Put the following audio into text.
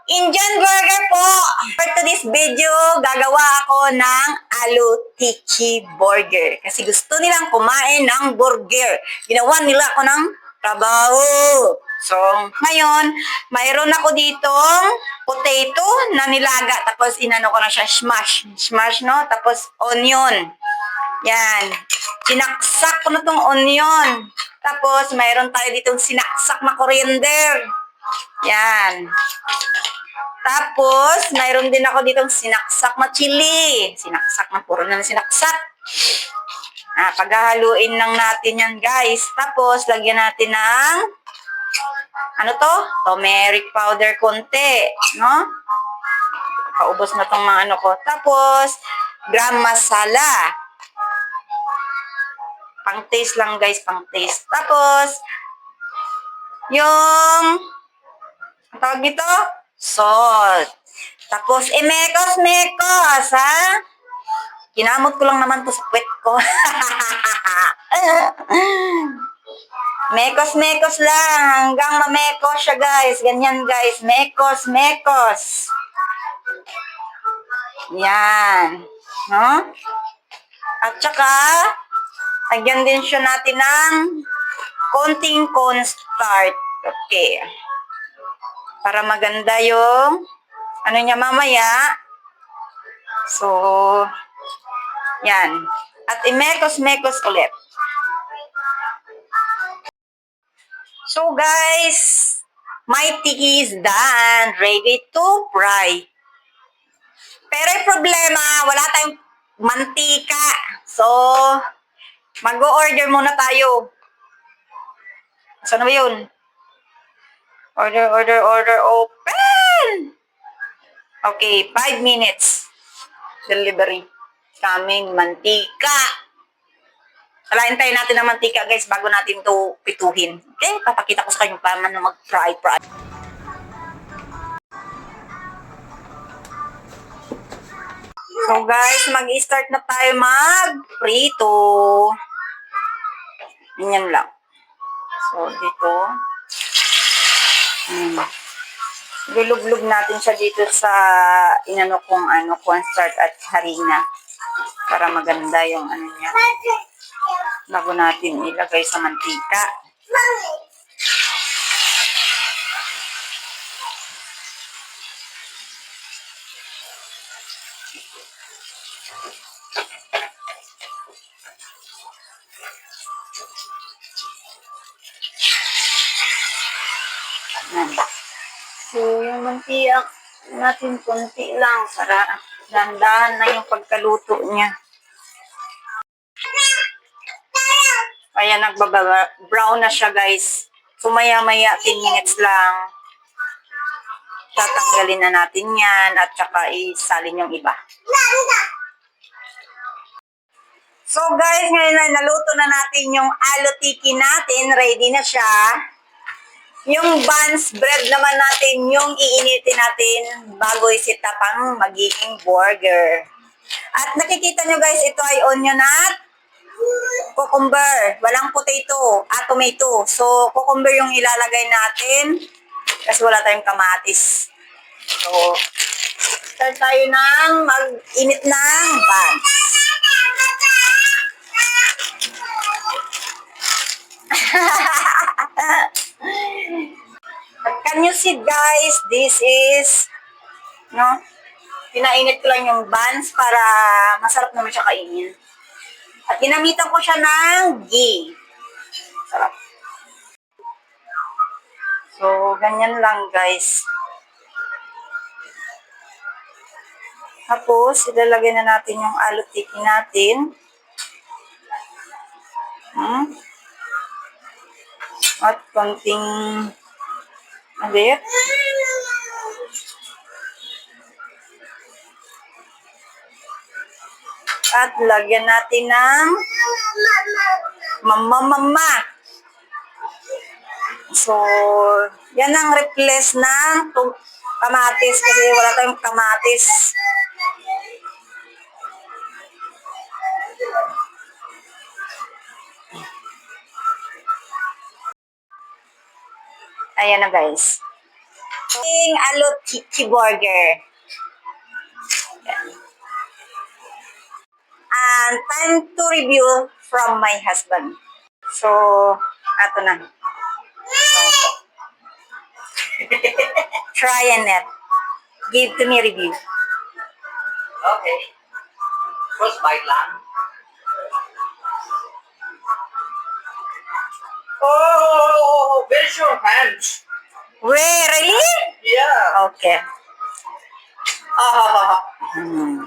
Indian burger po! For today's video, gagawa ako ng Alu Tiki Burger. Kasi gusto nilang kumain ng burger. Ginawa nila ako ng trabaho. So, ngayon, mayroon ako ditong potato na nilaga. Tapos, inano ko na siya, smash. Smash, no? Tapos, onion. Yan. Sinaksak ko na tong onion. Tapos, mayroon tayo ditong sinaksak na coriander. Yan. Tapos, mayroon din ako ditong sinaksak na chili. Sinaksak na, puro na sinaksak. Paghahaluin lang natin yan, guys. Tapos, lagyan natin ng, ano to? Turmeric powder konti. No? Paubos na tong mga ano ko. Tapos, gram masala. Pang taste lang, guys. Pang taste. Tapos, yung, ang tawag dito? Salt. Tapos, mekos-mekos, ha? Kinamot ko lang naman to sa puwet ko. Mekos-mekos lang. Hanggang mamekos siya, guys. Ganyan, guys. Mekos-mekos. Yan. No? At saka, lagyan din siya natin ng konting cornstarch. Okay. Para maganda yung ano niya mamaya. So, yan. At imekos-mekos ulit. So, guys, my tiki is done. Ready to fry. Pero yung problema, wala tayong mantika. So, mag-o-order muna tayo. Saan na ba yun? Order, open! Okay, 5 minutes. Delivery. Coming, mantika. Kalain tayo natin ng mantika, guys, bago natin to pituhin. Okay, papakita ko sa kanyo paano mag-fry. So, guys, mag-start na tayo mag-prito. Ganyan lang. So, dito. Lulublog natin siya dito sa inano kong cornstarch at harina para maganda yung ano niya bago natin ilagay sa mantika. So, yung mantika natin konti lang para dahan-dahan na yung pagkaluto niya. Kaya nagbaba-brown na siya, guys. So, maya-maya 10 minutes lang. Tatanggalin na natin yan at saka isalin yung iba. So, guys, ngayon na naluto na natin yung Alu Tiki natin. Ready na siya. Yung buns bread naman natin, yung iinitin natin bago isita pang magiging burger. At nakikita nyo, guys, ito ay onion at cucumber. Walang potato at tomato. So, cucumber yung ilalagay natin kasi wala tayong kamatis. So, start tayo ng mag-init ng buns. Can you see, guys? This is, no? Pinainit ko lang yung buns para masarap naman siya kainin. At ginamitan ko siya ng ghee. Sarap. So, ganyan lang, guys. Tapos, ilalagay na natin yung Alu Tiki natin. At konting ulit. At lagyan natin ng mama. So, yan ang replace ng kamatis kasi wala tayong kamatis. Ayan na, guys. King Alotiki Burger. And time to review from my husband. So, ato na. So, try and it. Give to me review. Okay. First bite lang. Oh, where's your hands? Wait, really? Yeah. Okay. Ah, Hmm.